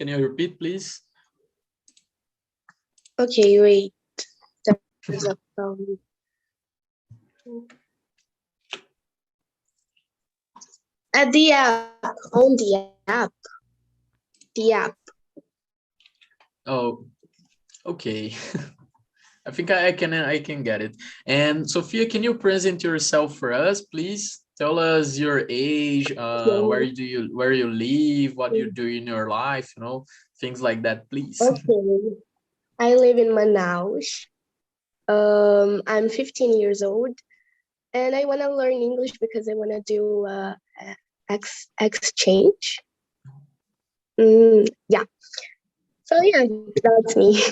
Can you repeat, please? Okay, wait. There's a problem. At the app, on the app. The app. Oh, okay. I think I can get it. And Sophia, can you present yourself for us, please? Tell us your age, where you live, what you do in your life, you know, things like that, please. Okay. I live in Manaus. I'm 15 years old, and I want to learn English because I want to do exchange. Yeah. So yeah, that's me.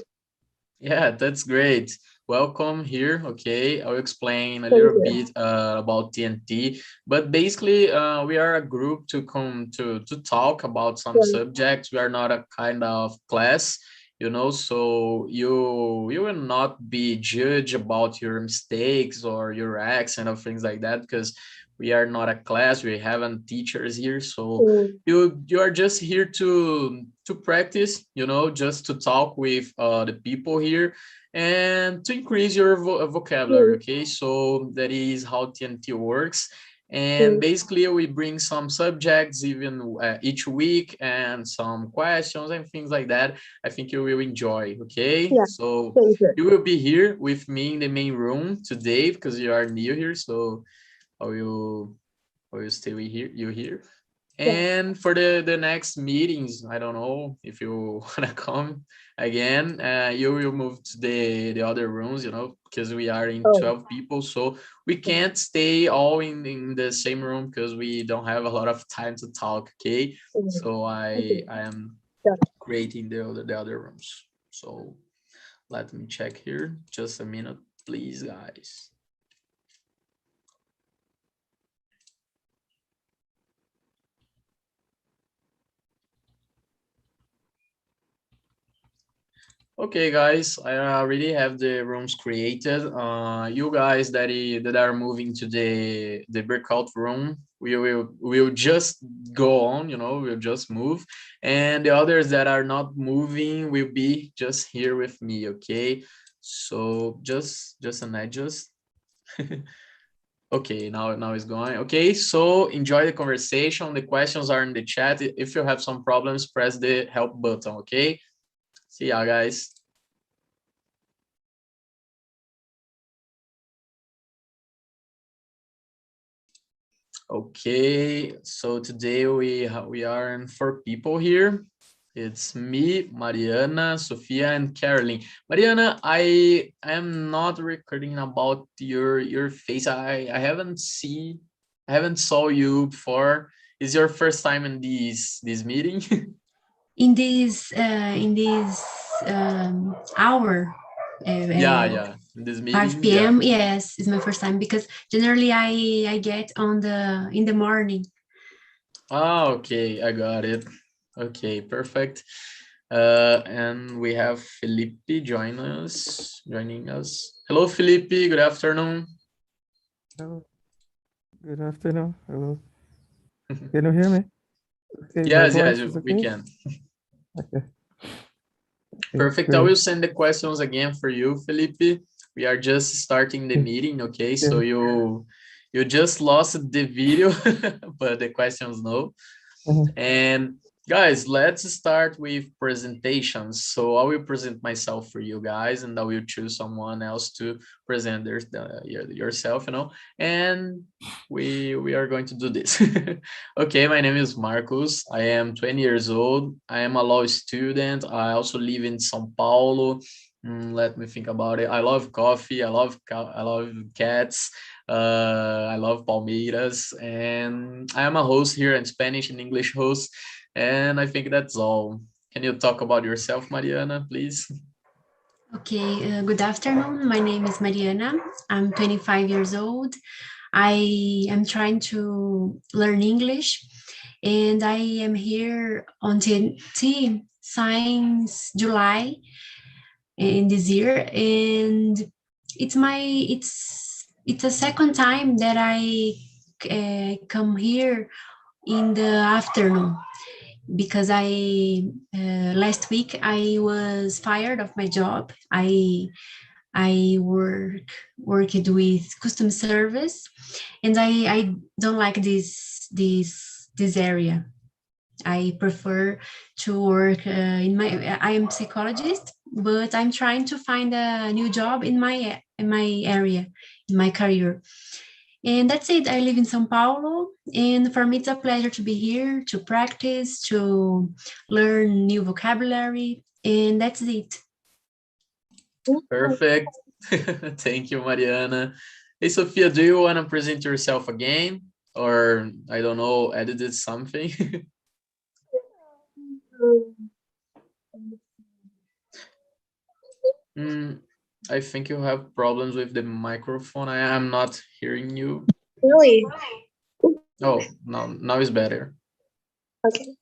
Yeah, that's great. Welcome here. Okay, I'll explain a little bit about TNT, but basically we are a group to come to talk about some subjects. We are not a kind of class, you know, so you will not be judged about your mistakes or your accent or things like that, because we are not a class. We haven't teachers here, so you are just here to practice, you know, just to talk with the people here and to increase your vocabulary. Okay, so that is how TNT works. And basically we bring some subjects even each week and some questions and things like that. I think you will enjoy. Okay, so you will be here with me in the main room today because you are new here, so I will stay with you here. And for the next meetings, I don't know if you want to come again, you will move to the other rooms, you know, because we are in 12 people, so we can't stay all in the same room because we don't have a lot of time to talk. Okay, so I am creating the other rooms. So let me check here, just a minute, please, guys. Okay, guys, I already have the rooms created. You guys that are moving to the breakout room, we'll just go on, you know, we'll just move, and the others that are not moving will be just here with me. Okay, so just an adjust. Okay, now it's going. Okay, so enjoy the conversation. The questions are in the chat. If you have some problems, press the help button. Okay. See ya, guys. Okay, so today we are in 4 people here. It's me, Mariana, Sophia, and Caroline. Mariana, I am not recording about your face. I haven't saw you before. Is your first time in this meeting? in this hour. Yeah, in this meeting. 5 p.m. Yes, it's my first time because generally I get in the morning. Oh, okay, I got it. Okay, perfect. And we have Felipe joining us. Hello, Felipe. Good afternoon. Hello. Good afternoon. Hello. Can you hear me? Okay, yes, we can. Okay. Perfect. Great. I will send the questions again for you, Felipe. We are just starting the meeting, okay? So you just lost the video, but the questions no. And guys, let's start with presentations. So I will present myself for you guys, and I will choose someone else to present yourself, you know, and we are going to do this. Okay, my name is Marcos. I am 20 years old. I am a law student. I also live in São Paulo. Let me think about it. I love coffee. I love cats. I love Palmeiras, and I am a host here in Spanish and English host. And I think that's all. Can you talk about yourself, Mariana, please? Okay, good afternoon. My name is Mariana. I'm 25 years old. I am trying to learn English, and I am here on TNT since July in this year, and it's a second time that I come here in the afternoon. because I last week I was fired of my job. I worked with customer service, and I don't like this area. I prefer to work I am a psychologist, but I'm trying to find a new job in my area, in my career. And that's it. I live in São Paulo, and for me it's a pleasure to be here, to practice, to learn new vocabulary, and that's it. Perfect. Thank you, Mariana. Hey, Sophia, do you want to present yourself again? Or, I don't know, edited something? I think you have problems with the microphone. I am not hearing you. Really? Oh, now it's better. Okay.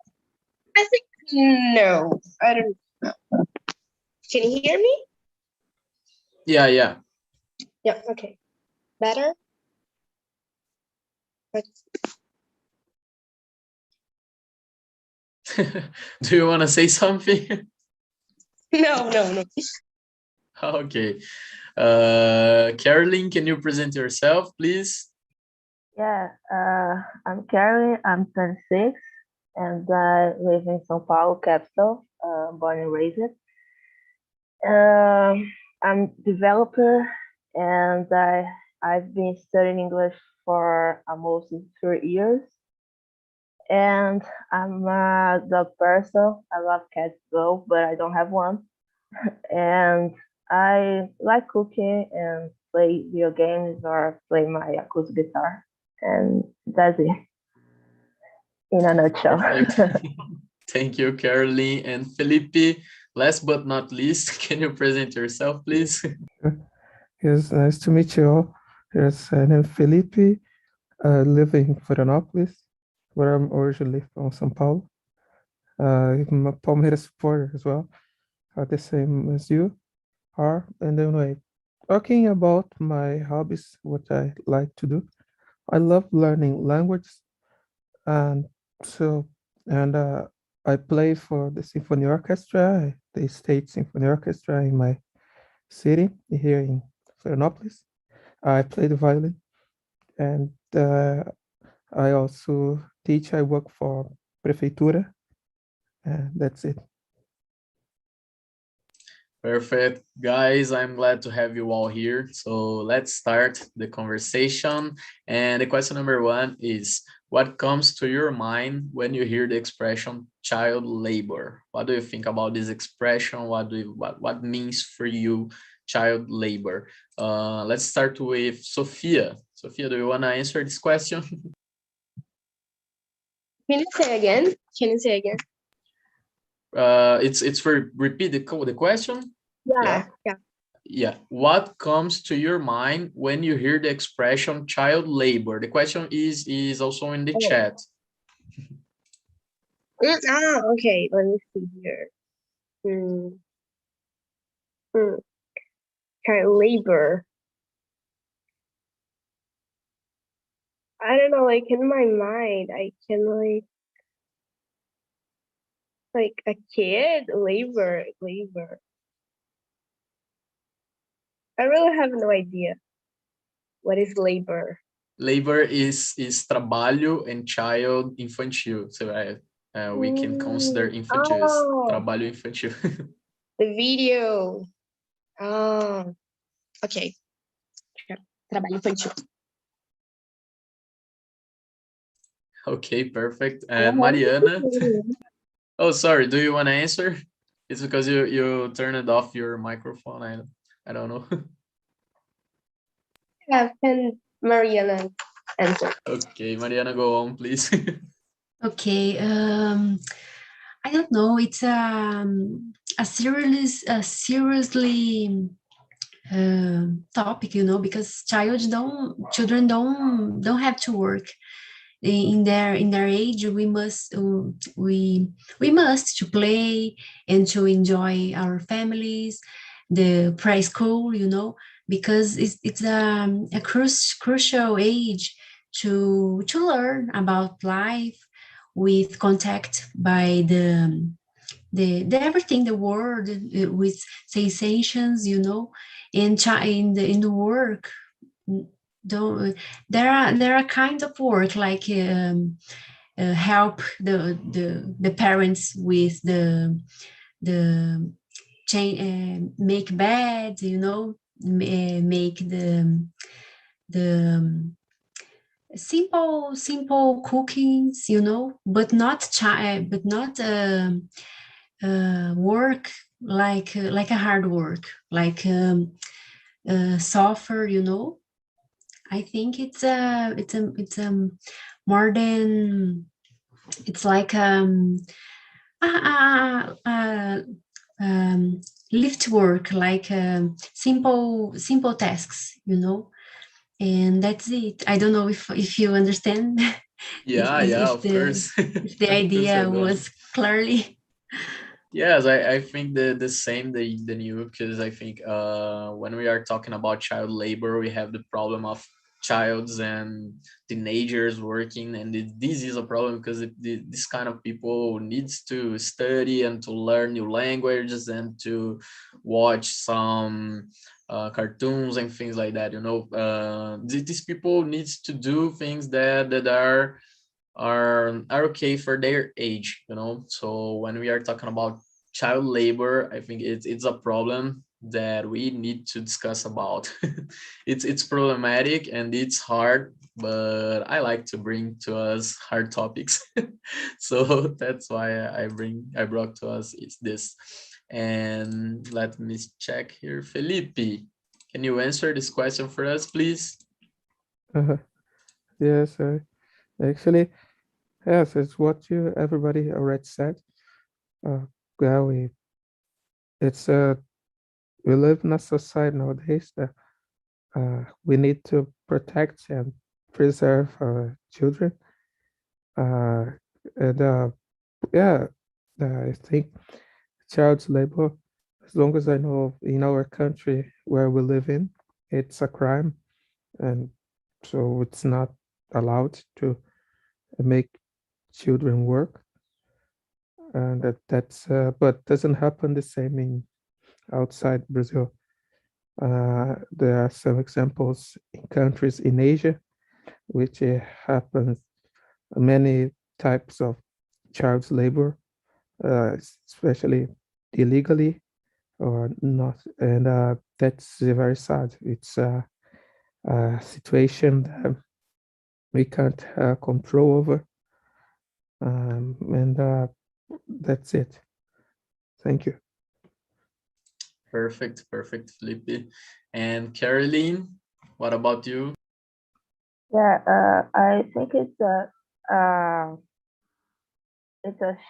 I think no. I don't know. Can you hear me? Yeah. Yeah. Okay. Better? Do you want to say something? No. Okay. Caroline, can you present yourself, please? Yeah, I'm Carrie, I'm 26, and I live in São Paulo, capital, born and raised. I'm developer, and I've been studying English for almost 3 years. And I'm a dog person. I love cats though, but I don't have one. And I like cooking and play video games or play my acoustic guitar. And that's it in a nutshell. Thank you, Caroline. And Felipe, last but not least, can you present yourself, please? Yes, nice to meet you all. Yes, I am Felipe, live in Florianópolis, where I'm originally from São Paulo. I'm a Palmeiras supporter as well, the same as you are. And anyway, talking about my hobbies, what I like to do, I love learning languages, and I play for the symphony orchestra, the state symphony orchestra in my city here in Florianópolis. I play the violin, and I also teach. I work for prefeitura, and that's it. Perfect. Guys, I'm glad to have you all here. So let's start the conversation. And the question number 1 is, what comes to your mind when you hear the expression child labor? What do you think about this expression? What means for you child labor? Let's start with Sophia. Sophia, do you want to answer this question? Can you say again? It's for repeat the question. Yeah. What comes to your mind when you hear the expression child labor? The question is also in the chat. Okay. Let me see here. Child labor. I don't know. Like in my mind, I can like a kid labor. I really have no idea what is labor. Labor is trabalho and child infantil. So we can consider infantil as trabalho infantil. The video. Oh, okay. Trabalho infantil. Okay, perfect. And Mariana. Oh, sorry. Do you want to answer? It's because you turned off your microphone. I don't know. Yeah, can Mariana answer? Okay, Mariana, go on, please. Okay. I don't know. It's a seriously topic, because children don't have to work. In their age, we must to play and to enjoy our families, the preschool, because it's a crucial age to learn about life, with contact by the everything, the world, with sensations, you know, and in the work. Don't there are kinds of work like help the parents with the change, make bed, you know, make the simple cookings, you know, but not work like a hard work, like suffer, you know. I think it's more than, it's like lift work, like simple tasks, you know, and that's it. I don't know if you understand. Yeah, yeah, of course. If the Of course I idea do. was clearly. Yes, I think the same than you, because I think when we are talking about child labor, we have the problem of childs and teenagers working, and this is a problem because this kind of people needs to study and to learn new languages and to watch some cartoons and things like that. You know, these people needs to do things that are okay for their age, you know. So when we are talking about child labor, I think it's a problem that we need to discuss about. It's problematic and it's hard, but I like to bring to us hard topics. So that's why I brought to us is this. And let me check here. Felipe, can you answer this question for us, please? Yes, actually, yes, it's what everybody already said. Yeah, it's we live in a society nowadays that we need to protect and preserve our children. And yeah, I think child labor, as long as I know, in our country where we live in, it's a crime, and so it's not allowed to make children work. And that's but doesn't happen the same in outside Brazil. There are some examples in countries in Asia which happens many types of child labor, especially illegally or not, and that's very sad. It's a situation that we can't control over, and that's it. Thank you. Perfect, Felipe. And Caroline, what about you? Yeah, I think it's a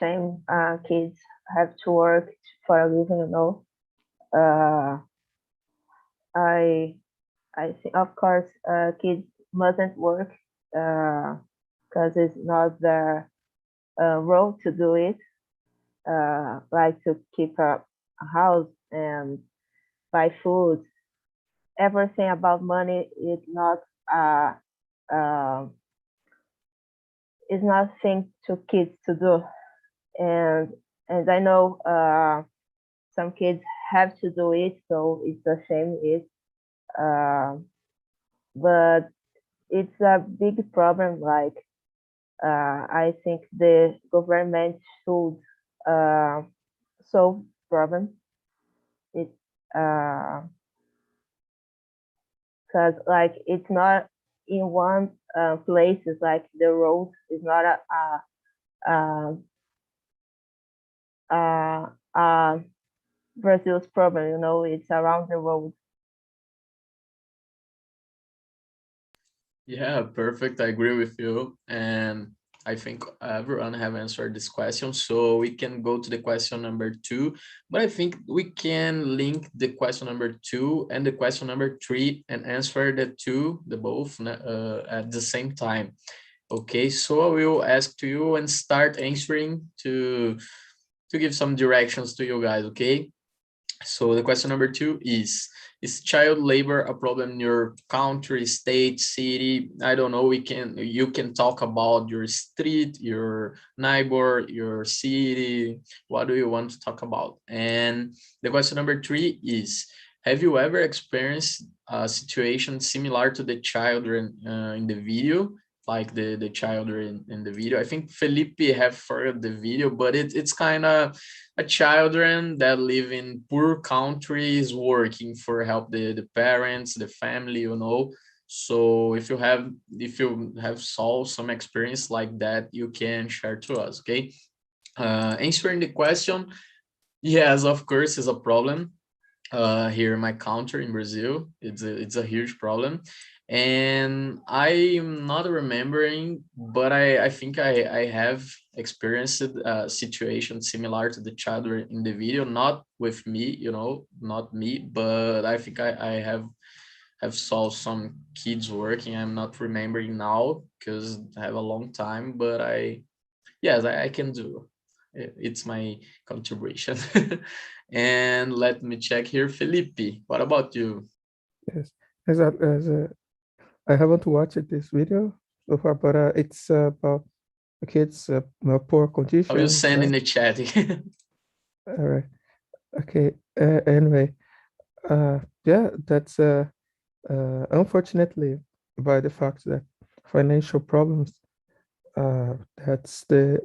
shame kids have to work for a living, you know. I think, of course, kids mustn't work because it's not their role to do it, like to keep a house and buy food. Everything about money is not uh, is not thing to kids to do, and I know some kids have to do it, so it's a shame. But it's a big problem. Like I think the government should solve problem. It because like it's not in one place. It's like the road is not a Brazil's problem. You know, it's around the world. Yeah, perfect. I agree with you. And I think everyone have answered this question. So we can go to the question number 2. But I think we can link the question number 2 and the question number 3 and answer the both at the same time. Okay, so I will ask to you and start answering to give some directions to you guys, okay? So the question number 2 is child labor a problem in your country, state, city? I don't know. You can talk about your street, your neighbor, your city. What do you want to talk about? And the question number 3 is, have you ever experienced a situation similar to the children in the video? Like the children in the video. I think Felipe have forgot the video, but it's kind of a children that live in poor countries working for help the parents, the family, you know. So if you have solved some experience like that, you can share to us, okay? Answering the question, yes, of course, is a problem here in my country in Brazil. It's a huge problem, and I'm not remembering, but I think I have experienced a situation similar to the child in the video, not with me, you know, not me, but I think I have saw some kids working. I'm not remembering now because I have a long time, but yes, I can do. It's my contribution. And let me check here, Felipe. What about you? Yes, I haven't watched this video so far, but it's about the kids' poor I will conditions, send in right? the chat. All right. Okay. Anyway, yeah, that's unfortunately by the fact that financial problems.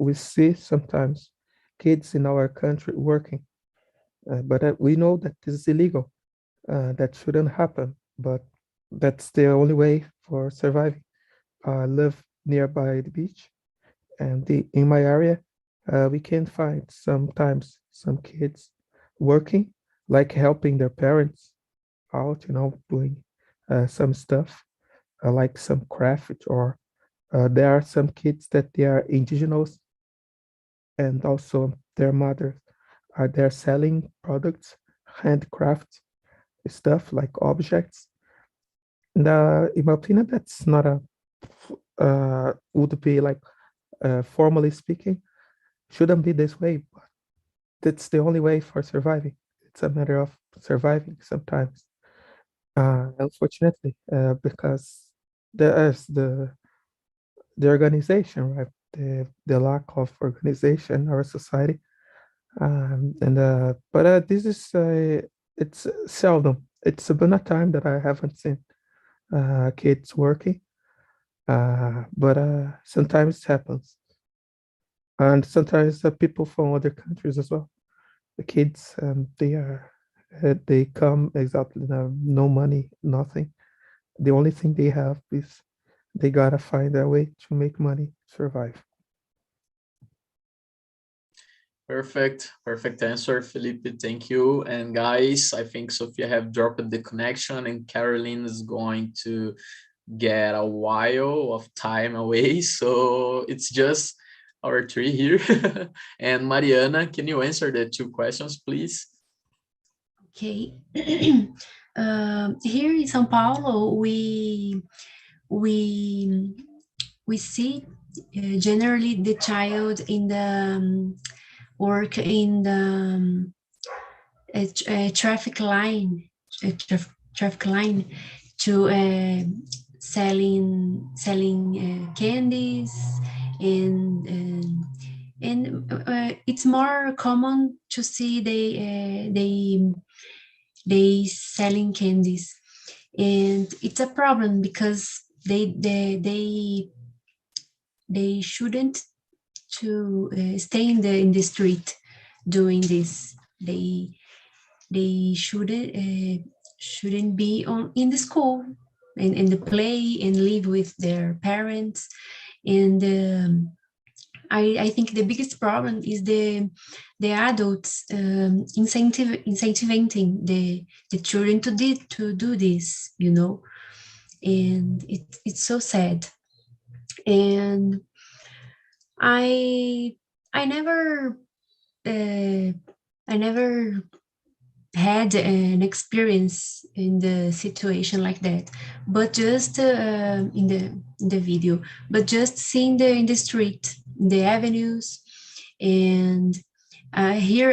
We see sometimes kids in our country working, but we know that this is illegal. That shouldn't happen, but that's the only way for surviving. I live nearby the beach, and in my area, we can find sometimes some kids working, like helping their parents out, doing some stuff, like some craft, or there are some kids that they are indigenous, and also their mothers are there selling products, handcraft stuff like objects. And in my opinion, that's not would be like, formally speaking, shouldn't be this way, but that's the only way for surviving. It's a matter of surviving sometimes. Unfortunately, because there's the organization, right? The lack of organization in our society. But this is it's seldom. It's been a time that I haven't seen kids working, but sometimes it happens, and sometimes people from other countries as well. The kids, they come exactly no money, nothing. The only thing they have is they gotta find a way to make money, survive. Perfect answer, Felipe. Thank you. And guys, I think Sophia have dropped the connection, and Caroline is going to get a while of time away. So it's just our three here. And Mariana, can you answer the two questions, please? Okay. Here in São Paulo, we see generally the child in the work in the traffic line, to selling candies, and it's more common to see they selling candies, and it's a problem because they shouldn't to stay in the street doing this. They shouldn't be in the school and in the play and live with their parents. And I think the biggest problem is the adults incentivizing the children to do this, and it's so sad. And I never had an experience in the situation like that, but just in the video, but just seeing in the street, the avenues, and here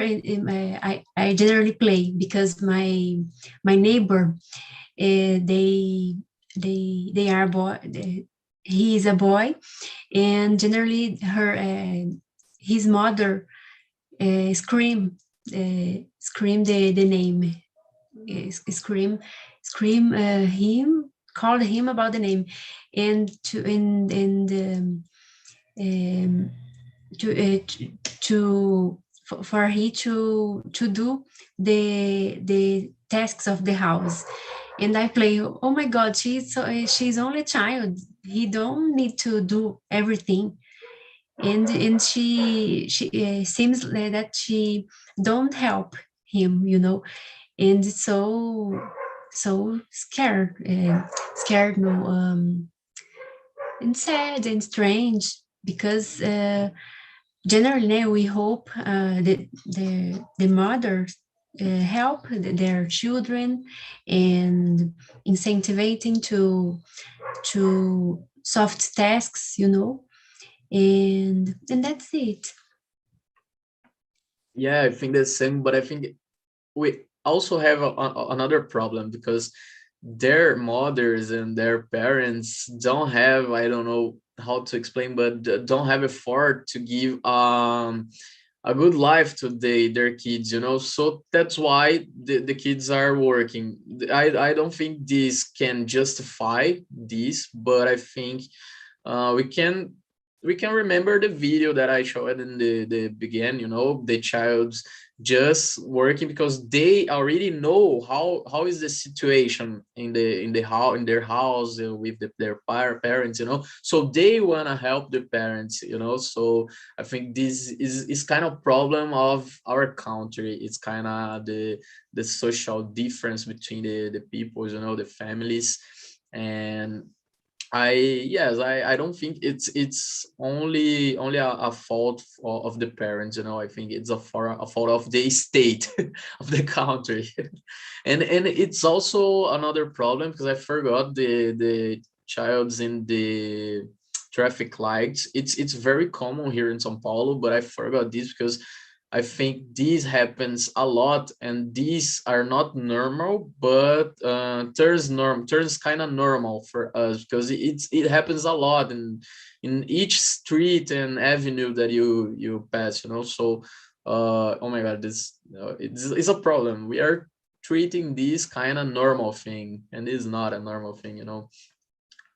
I generally play because my neighbor, they are boy. He is a boy, and generally his mother scream the name, scream him, call him about the name, and for he to do the tasks of the house. And I play, oh my God, she's only a child, he don't need to do everything. And she seems that she don't help him, and so scared, no, and sad and strange, because generally we hope that the mothers help their children, and incentivizing to soft tasks, and that's it. Yeah, I think the same, but I think we also have another problem, because their mothers and their parents don't have, I don't know how to explain, but don't have effort to give a good life to their kids, so that's why the kids are working. I don't think this can justify this, but I think we can remember the video that I showed in the beginning, the child's just working because they already know how is the situation in their house, with their parents, so they want to help the parents, so I think this is kind of problem of our country. It's kind of the social difference between the people, the families. And I don't think it's only a fault of the parents, I think it's a fault of the state of the country. And it's also another problem, because I forgot the child's in the traffic lights. It's very common here in São Paulo, but I forgot this because I think this happens a lot, and these are not normal, but turns kind of normal for us, because it happens a lot in each street and avenue that you pass, So, oh my God, this it's a problem. We are treating this kind of normal thing, and it's not a normal thing,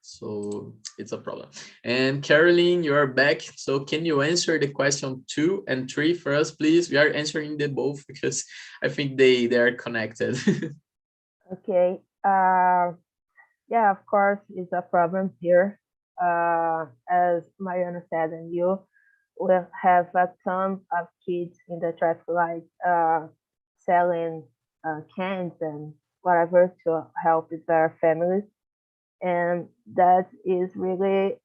So it's a problem. And Caroline, you are back. So can you answer the question 2 and 3 for us, please? We are answering them both because I think they are connected. Okay. Yeah, of course, it's a problem here. As Mariana said, and you will have a ton of kids in the traffic light selling cans and whatever to help their families. And that is really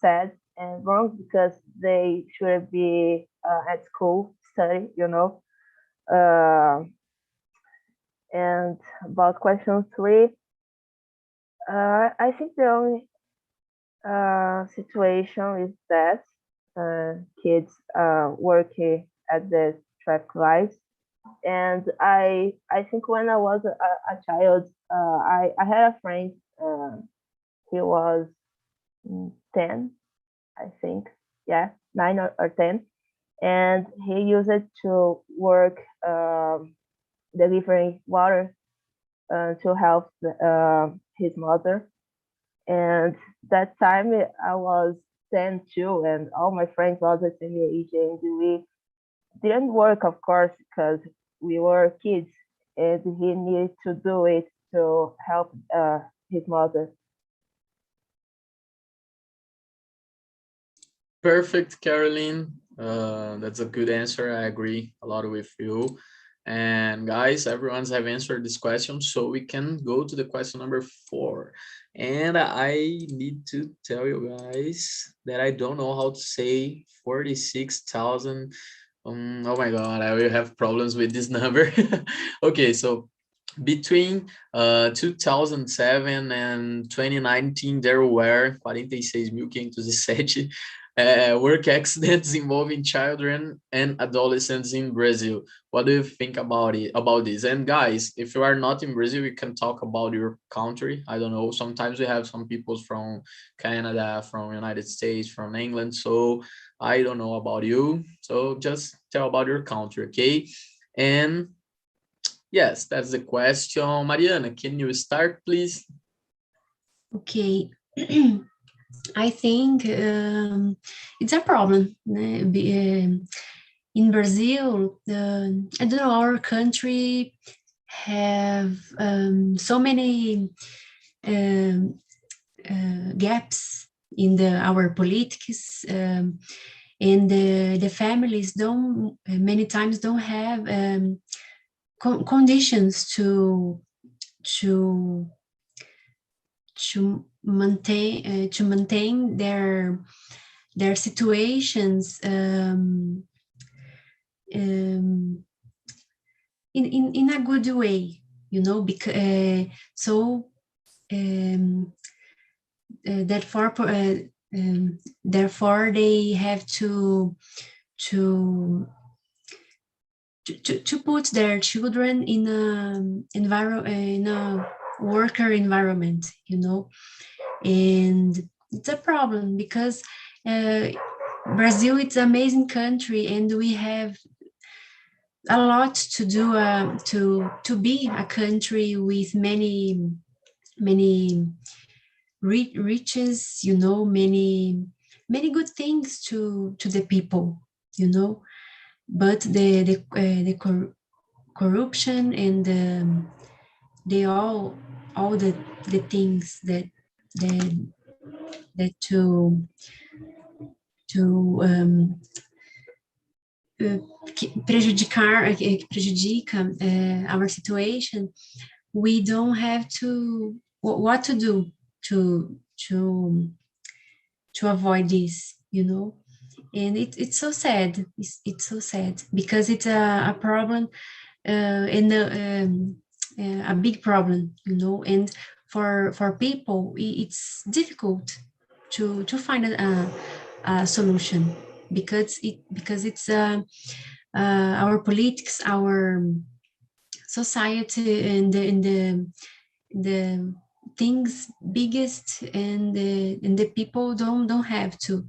sad and wrong, because they should be at school study, and about question 3, I think the only situation is that kids working at the traffic lights. And I think when I was a child, I had a friend. He was 10, I think, 9 or 10, and he used it to work delivering water to help his mother. And that time I was 10 too, and all my friends was the same age, and we didn't work, of course, because we were kids, and he needed to do it to help his mother. Perfect, Caroline. That's a good answer. I agree a lot with you. And guys, everyone's have answered this question, so we can go to the question number 4. And I need to tell you guys that I don't know how to say 46,000. Oh my God, I will have problems with this number. Okay, so between 2007 and 2019, there were 46.517 Work accidents involving children and adolescents in Brazil. What do you think about this? And guys, if you are not in Brazil, we can talk about your country. I don't know. Sometimes we have some people from Canada, from United States, from England. So I don't know about you. So just tell about your country, okay? And yes, that's the question. Mariana, can you start, please? Okay. I think it's a problem. In Brazil, I don't know, our country have so many gaps in our politics, and the families many times don't have conditions to maintain their situations in a good way, you know, because therefore they have to put their children in a worker environment, you know. And it's a problem because Brazil, it's an amazing country, and we have a lot to do to be a country with many riches, you know, many good things to the people, you know. But the corruption and all the things that prejudica our situation, we don't have to what to do to avoid this, you know. And it's so sad. It's so sad because it's a problem, and a big problem, you know. And for people, it's difficult to find a solution because it's our politics, our society, and the things biggest, and the people don't have to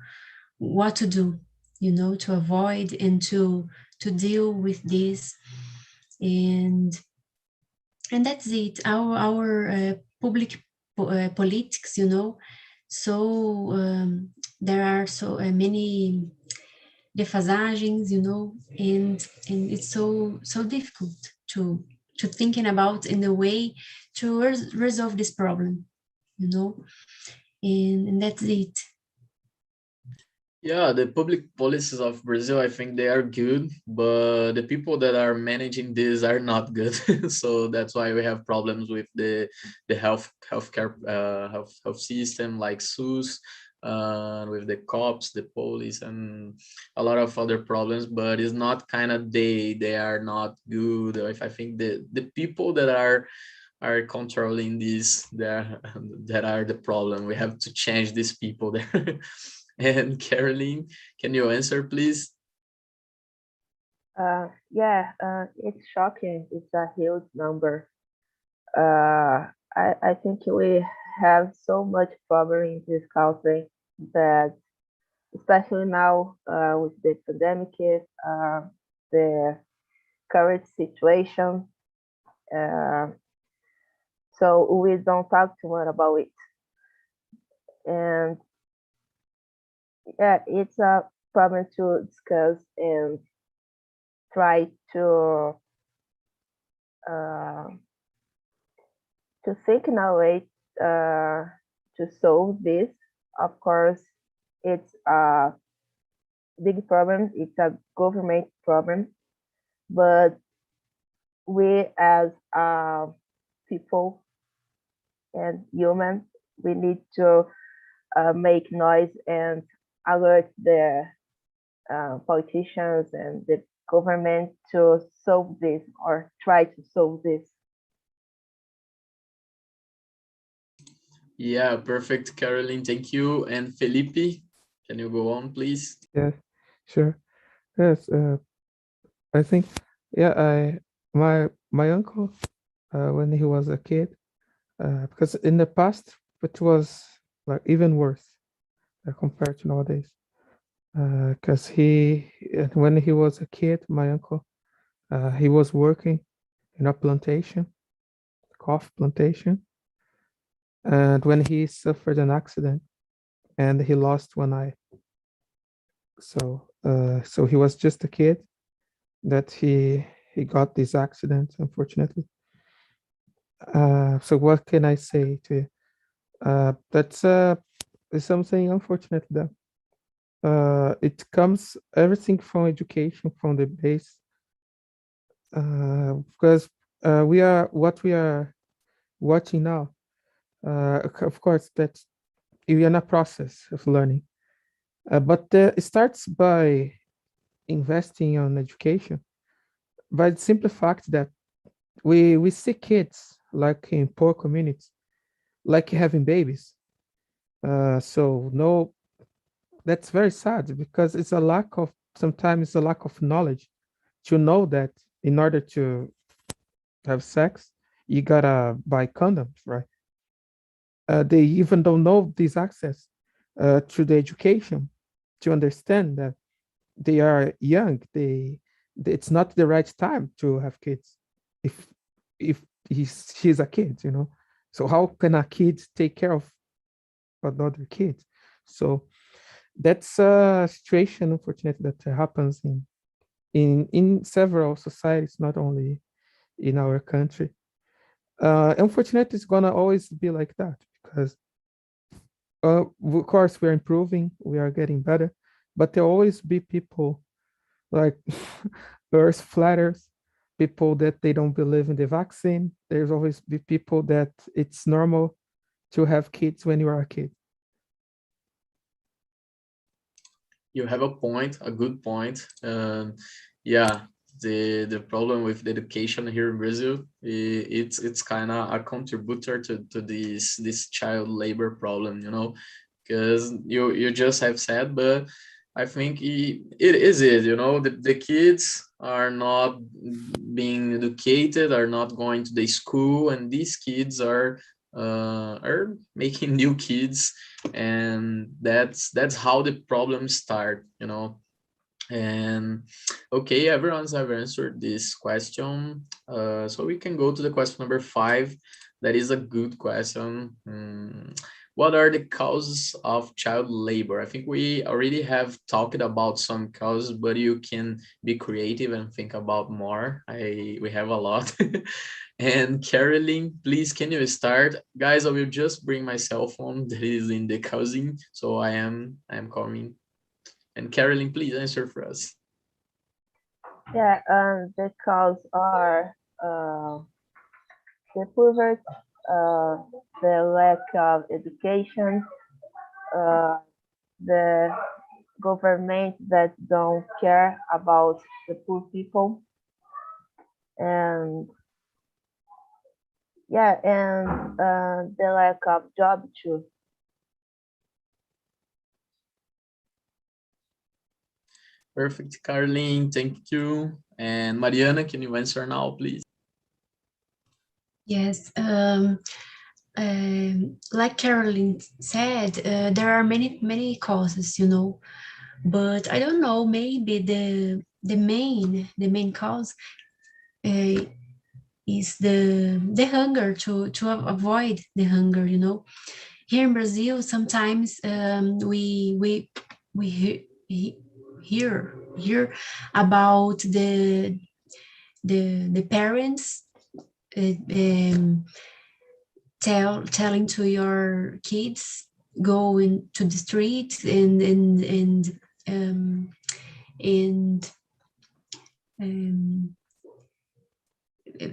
what to do, you know, to avoid and to deal with this. And that's it, our public politics, you know. So there are so many defasagens, you know, and it's so difficult to thinking about in the way to resolve this problem, you know. And that's it. Yeah, the public policies of Brazil, I think they are good, but the people that are managing this are not good. So that's why we have problems with the healthcare health system like SUS, with the cops, the police, and a lot of other problems. But it's not kind of they are not good. I think the people that are controlling this that are the problem. We have to change these people there. And Caroline, can you answer, please? Yeah, it's shocking. It's a huge number. I think we have so much problem in this country that, especially now with the pandemic, the current situation. So we don't talk too much about it. And yeah, it's a problem to discuss and try to think in a way to solve this. Of course, it's a big problem. It's a government problem, but we as people and humans, we need to make noise and alert the politicians and the government to solve this or try to solve this. Yeah, perfect, Caroline. Thank you. And Felipe, Can you go on, please? Yes, sure. Yes, I think, yeah, my uncle, when he was a kid, because in the past it was like even worse compared to nowadays. Because when he was a kid, my uncle, he was working in a plantation, coffee plantation, and when he suffered an accident and he lost one eye. So he was just a kid that he got this accident, unfortunately. So what can I say to you? That's is something unfortunate that it comes everything from education, from the base, because we are watching now. Of course, that you're in a process of learning, but it starts by investing on education, by the simple fact that we see kids like in poor communities, like having babies. So no, that's very sad because it's a lack of sometimes a lack of knowledge to know that in order to have sex, you gotta buy condoms, right? They even don't know this access to the education to understand that they are young. It's not the right time to have kids if she's a kid, you know. So how can a kid take care of another kid? So that's a situation, unfortunately, that happens in several societies, not only in our country. Unfortunately, it's gonna always be like that because, of course, we're improving, we are getting better, but there always be people like earth flatters, people that they don't believe in the vaccine. There's always be people that it's normal to have kids when you are a kid. You have a point, a good point. Yeah, the problem with the education here in Brazil, it's kind of a contributor to this child labor problem, you know, because you just have said, but I think it is it, you know, the kids are not being educated, are not going to the school, and these kids are making new kids, and that's how the problems start, you know. And okay, everyone's have answered this question, so we can go to the question number 5. That is a good question. What are the causes of child labor? I think we already have talked about some causes, but you can be creative and think about more. We have a lot. And Carolyn, please, can you start? Guys, I will just bring my cell phone that is in the cousin, so I am coming. And Carolyn, please answer for us. Yeah, the cause are the poverty, the lack of education, the government that don't care about the poor people, and yeah, and the lack of job too. Perfect, Carlene, thank you. And Mariana, can you answer now, please? Yes. Like Caroline said, there are many causes, you know, but I don't know. Maybe the main cause is the hunger to avoid the hunger. You know, here in Brazil, sometimes we hear about the parents telling to your kids go into the street and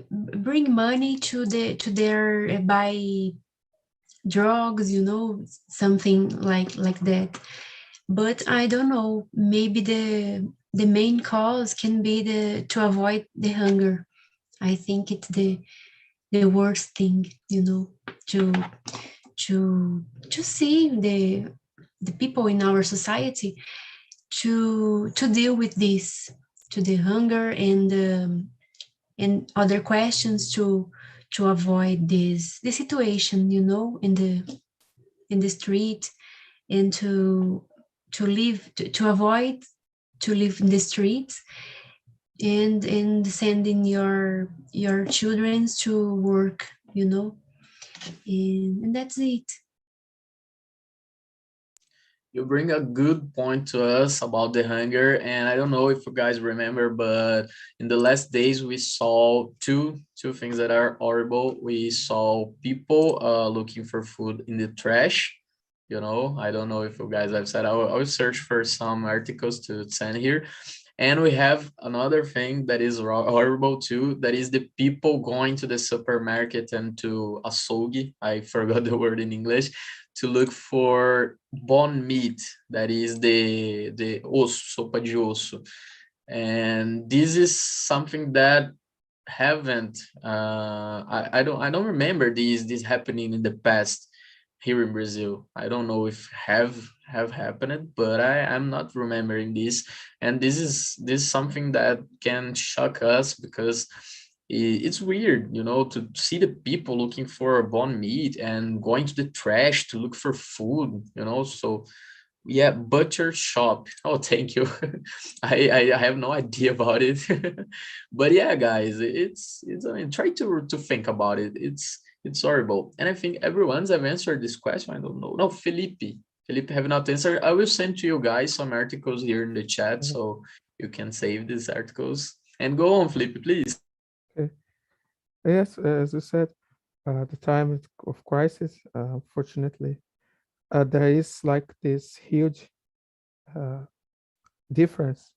bring money to their buy drugs, you know, something like that. But I don't know, maybe the main cause can be to avoid the hunger. I think it's the worst thing, you know, to see people in our society to deal with this, to the hunger and other questions to avoid this situation, you know, in the street, and to avoid to live in the streets, and sending your children to work, you know, and that's it. You bring a good point to us about the hunger, and I don't know if you guys remember, but in the last days we saw two things that are horrible. We saw people looking for food in the trash. You know, I don't know if you guys have said. I will search for some articles to send here. And we have another thing that is horrible too. That is the people going to the supermarket and to açougue. I forgot the word in English, to look for bone meat. That is the osso, sopa de osso. And this is something that haven't I don't remember this happening in the past here in Brazil. I don't know if have happened, but I'm not remembering this. And this is something that can shock us, because it's weird, you know, to see the people looking for bone meat and going to the trash to look for food, you know. So yeah, butcher shop. Oh, thank you. I have no idea about it. But yeah, guys, it's I mean, try to think about it. It's horrible. And I think everyone's have answered this question. I don't know. No, Felipe have not answered. I will send to you guys some articles here in the chat, so you can save these articles. And go on, Felipe, please. Okay. Yes, as you said, the time of crisis, unfortunately, there is like this huge difference,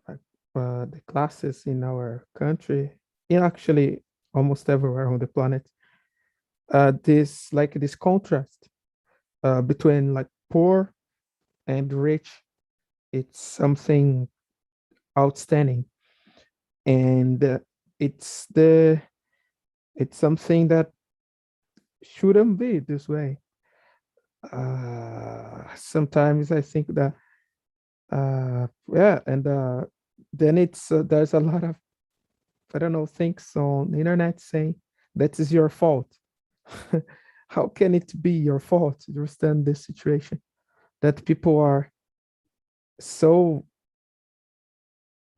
like the classes in our country, in actually almost everywhere on the planet. This contrast between like poor and rich, it's something outstanding, and it's something that shouldn't be this way. Sometimes I think that yeah, and then there's a lot of, I don't know, things on the internet saying that is your fault. How can it be your fault? You understand this situation that people are so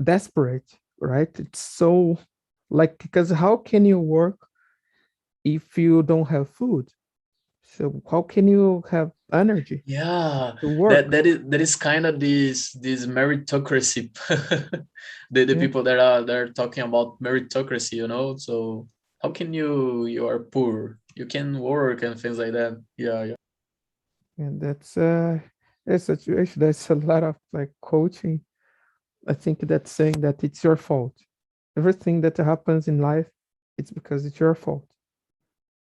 desperate, right? It's so like, because how can you work if you don't have food? So how can you have energy Yeah, to work? that is kind of this meritocracy. The Yeah. people that are talking about meritocracy, you know. So how can you are poor? You can work and things like that. Yeah. And that's a situation. There's a lot of like coaching, I think, that's saying that it's your fault. Everything that happens in life, it's because it's your fault.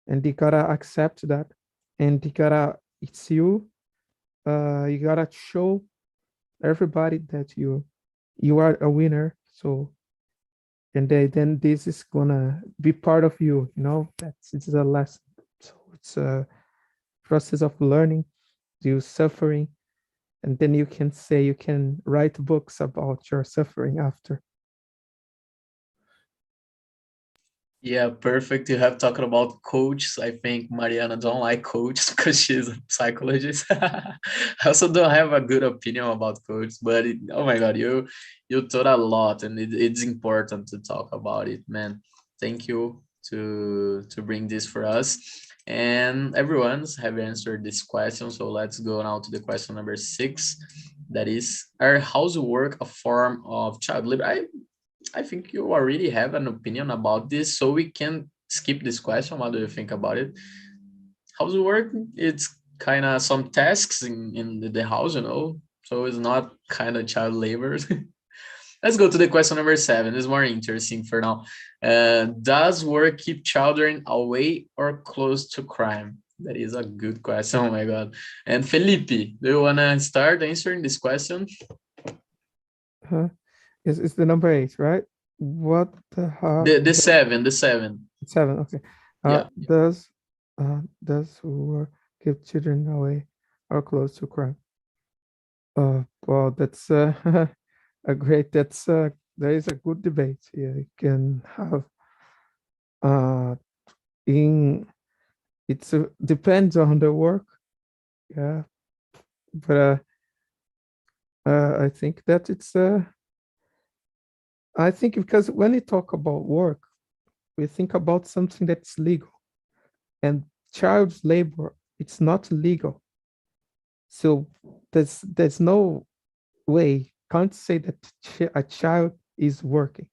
And you gotta accept that. And it's you. You gotta show everybody that you are a winner. So, and then this is gonna be part of you, you know, it's a lesson. So it's a process of learning, you suffering, and then you can write books about your suffering after. Yeah, perfect. You have talking about coaches. I think Mariana don't like coaches because she's a psychologist. I also don't have a good opinion about coaches, but oh my God, you taught a lot, and it's important to talk about it, man. Thank you to bring this for us. And everyone's have answered this question, so let's go now to the question number 6. That is, are housework a form of child labor? I think you already have an opinion about this, so we can skip this question. What do you think about it? Housework, it's kind of some tasks in the house, you know, so it's not kind of child labor. Let's go to the question number 7. It's more interesting for now. Does work keep children away or close to crime? That is a good question. Oh my God. And Felipe, do you want to start answering this question? It's the number 8, right? What the heck? The 7. 7, okay. Yeah. Does work keep children away or close to crime? Well, that's a great. There is a good debate here. You can have in it's depends on the work, yeah. But I think that I think because when we talk about work, we think about something that's legal, and child labor, it's not legal. So there's no way, can't say that a child is working.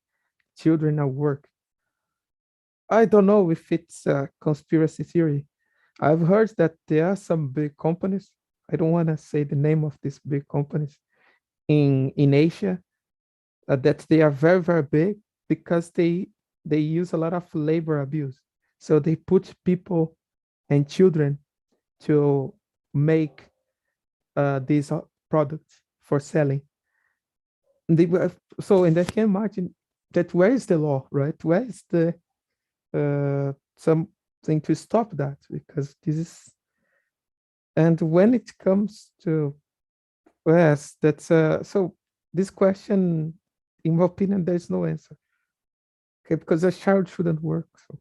Children are working. I don't know if it's a conspiracy theory. I've heard that there are some big companies. I don't want to say the name of these big companies in Asia, that they are very, very big because they use a lot of labor abuse. So they put people and children to make these products for selling. They were, so, and I can imagine that where is the law, right? Where is the something to stop that? Because this is, and when it comes to, yes, that's so this question, in my opinion, there's no answer. Okay, because a child shouldn't work. So.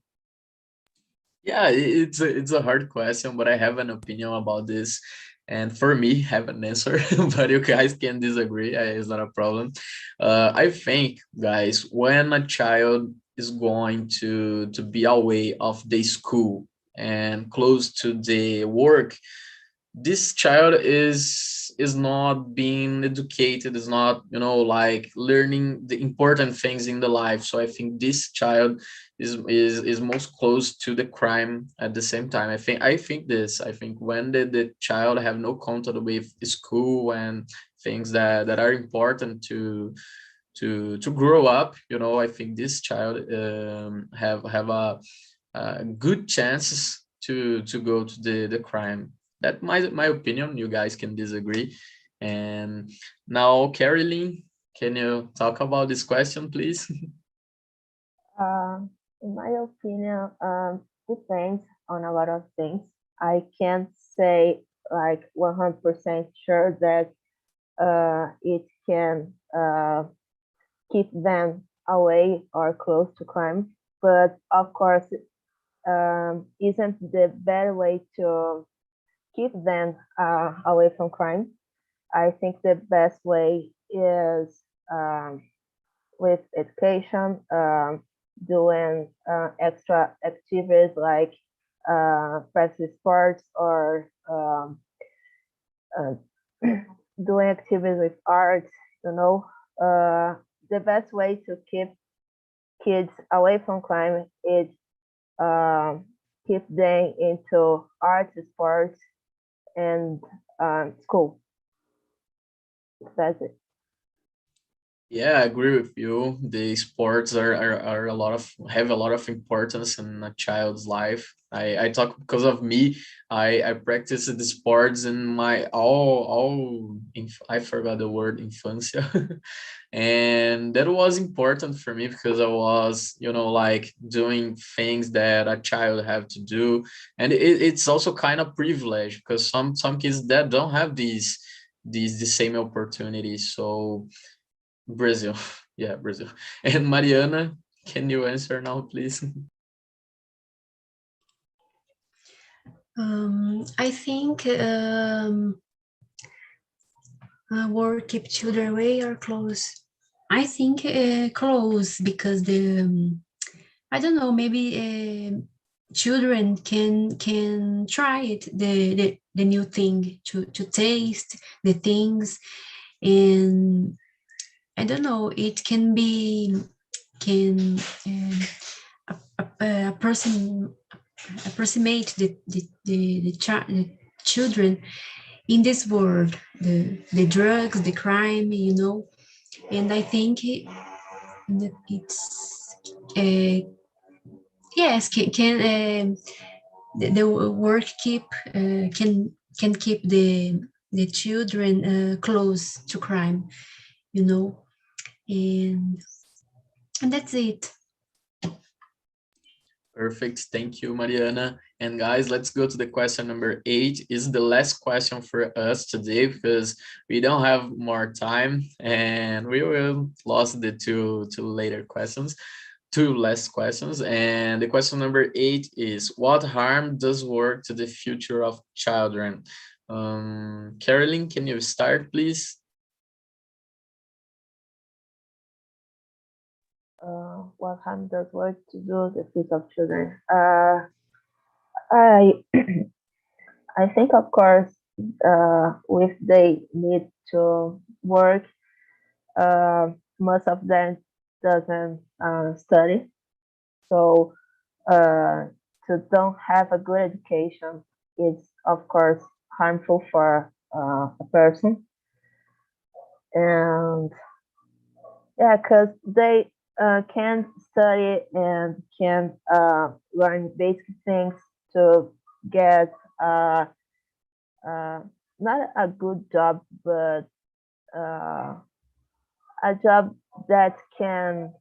Yeah, it's a hard question, but I have an opinion about this. And for me, have an answer, but you guys can disagree. It's not a problem. I think, guys, when a child is going to be away of the school and close to the work, this child is not being educated, is not, like learning the important things in the life. So I think this child is most close to the crime at the same time. I think when the child have no contact with school and things that are important to grow up, I think this child have a good chances to go to the crime. That my opinion. You guys can disagree. And now, Carolyn, can you talk about this question, please? In my opinion, depends on a lot of things. I can't say like 100% sure that it can keep them away or close to crime. But of course, isn't the better way to keep them away from crime? I think the best way is with education, doing extra activities like practice sports or doing activities with art. The best way to keep kids away from crime is keep them into art, sports, and school. That's it. Yeah, I agree with you. The sports are have a lot of importance in a child's life. I talk because of me. I practice the sports in my I forgot the word, infancia. And that was important for me because I was, like doing things that a child have to do. And it's also kind of privilege because some kids that don't have these the same opportunities. So Brazil. Yeah, Brazil. And Mariana, can you answer now, please? I think work keep children away or close. I think close because I don't know, maybe children can try it, the new thing, to taste the things. And I don't know, it can a person approximate the children in this world, the drugs, the crime, and I think it's yes, can the work can keep the children close to crime, and that's it. Perfect. Thank you, Mariana. And guys, let's go to the question number 8. Is the last question for us today because we don't have more time and we will lose the two last questions. And the question number 8 is, what harm does work to the future of children? Carolyn, can you start, please? What harm does work to do the future of children? I I think, of course, if they need to work, most of them doesn't study, so to don't have a good education is, of course, harmful for a person, and yeah, because they can study and can learn basic things to get not a good job, but a job that can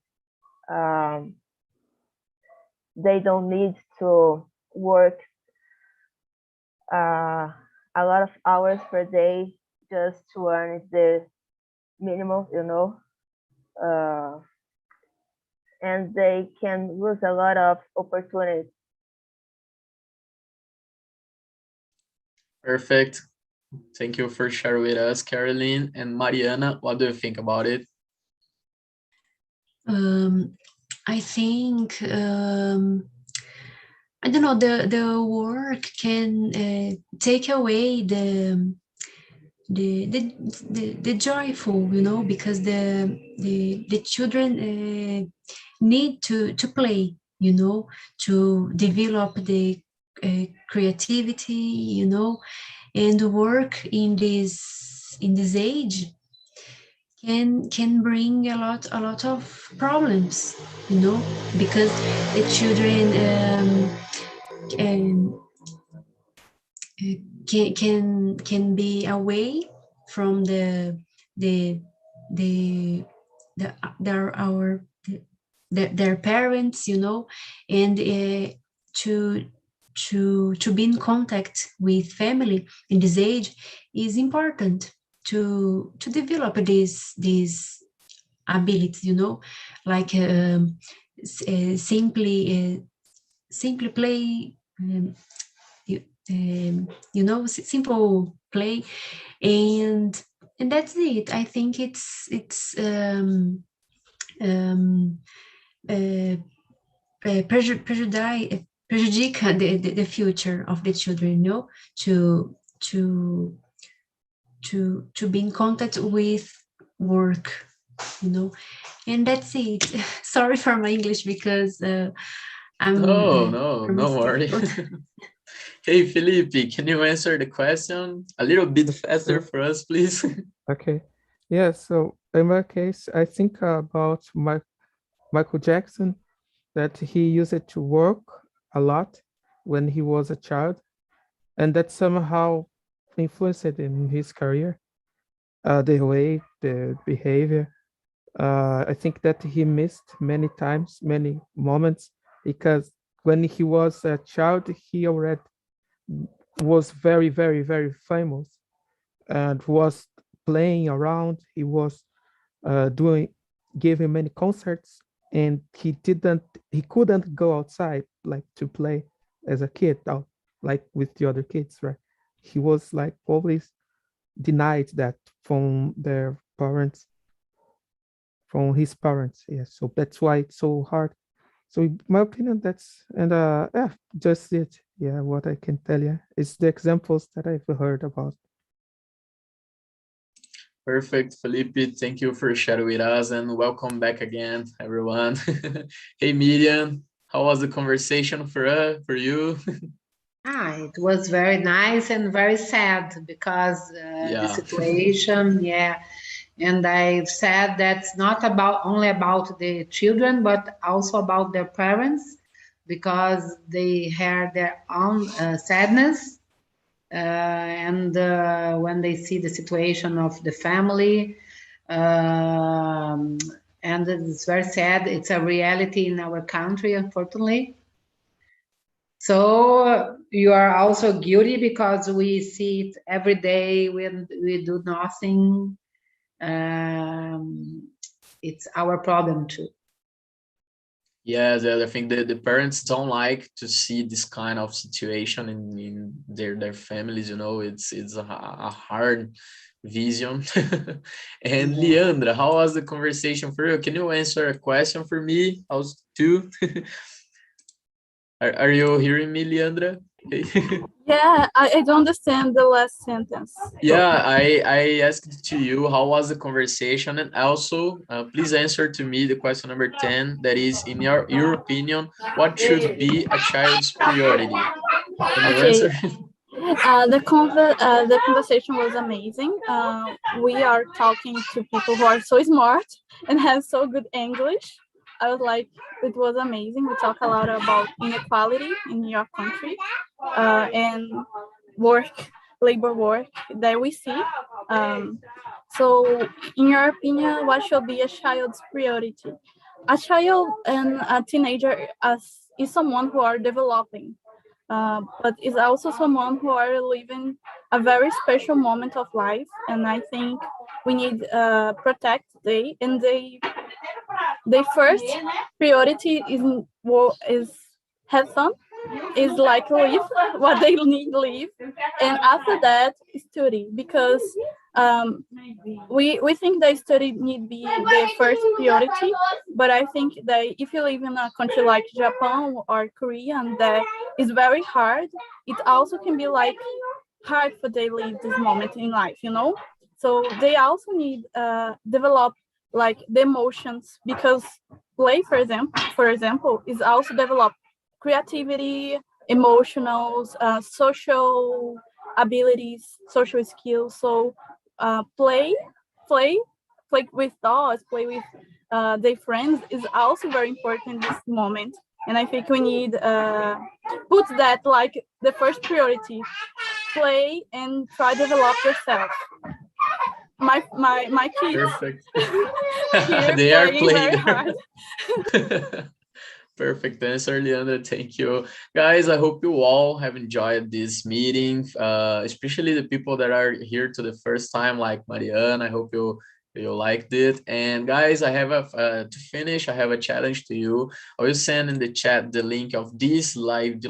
they don't need to work a lot of hours per day just to earn the minimum, and they can lose a lot of opportunities. Perfect. Thank you for sharing with us, Caroline. And Mariana, what do you think about it? I think I don't know, the work can take away the joyful, because the children need to play, to develop the creativity, and work in this age can bring a lot of problems, because the children can be away from their parents, and to be in contact with family in this age is important to develop these abilities, like simply play, simple play, and that's it. I think it's prejudica the future of the children, to be in contact with work, and that's it. Sorry for my English, because I'm no worry. Hey, Felipe, can you answer the question a little bit faster for us, please? Okay. Yeah, so in my case, I think about Michael Jackson, that he used it to work a lot when he was a child, and that somehow influenced in his career, the way, the behavior. I think that he missed many times, many moments, because when he was a child, he already was very, very, very famous and was playing around. He was giving many concerts, and he couldn't go outside like to play as a kid, like with the other kids, right? He was like always denied that from their parents, from his parents. Yeah, so that's why it's so hard. So in my opinion, that's, and yeah, just it. Yeah, what I can tell you is the examples that I've heard about. Perfect, Felipe. Thank you for sharing with us, and welcome back again, everyone. Hey, Miriam, how was the conversation for you? It was very nice and very sad because the situation, and I've said that's not only about the children, but also about their parents, because they have their own sadness, and when they see the situation of the family, and it's very sad. It's a reality in our country, unfortunately. So you are also guilty because we see it every day when we do nothing. It's our problem too. Yes, I think that the parents don't like to see this kind of situation in their families. It's a hard vision. And Leandra, how was the conversation for you? Can you answer a question for me? I was too. Are you hearing me, Leandra? Yeah, I don't understand the last sentence. Yeah, I asked to you how was the conversation, and also please answer to me the question number 10, that is, in your opinion, what should be a child's priority? Can you answer? The conversation was amazing. We are talking to people who are so smart and have so good English. I was like, it was amazing. We talk a lot about inequality in your country and labor work that we see. So, in your opinion, what should be a child's priority? A child and a teenager is someone who are developing, but is also someone who are living a very special moment of life, and I think we need protect they first priority is have fun, is like live what they need live, and after that study, because we think that study need be the first priority, but I think that if you live in a country like Japan or Korea and that is very hard, it also can be like hard for they live this moment in life, so they also need develop like the emotions, because play, for example, is also develop creativity, emotionals, social abilities, social skills. So play with dolls, play with their friends is also very important in this moment. And I think we need put that like the first priority, play and try to develop yourself. My kids Perfect. here They are playing very playing. hard. Perfect answer, Leandra. Thank you. Guys, I hope you all have enjoyed this meeting, especially the people that are here to the first time, like Mariana. I hope you liked it. And guys, I have to finish, I have a challenge to you. I will send in the chat the link of this live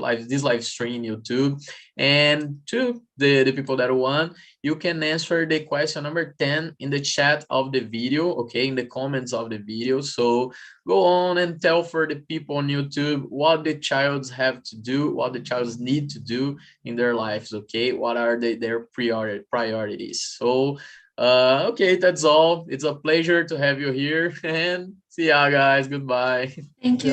stream YouTube. And to the people that won, you can answer the question number 10 in the chat of the video, okay, in the comments of the video. So go on and tell for the people on YouTube what the childs have to do, what the childs need to do in their lives, okay? What are their priorities? So okay, that's all. It's a pleasure to have you here, and see ya, guys. Goodbye. Thank you.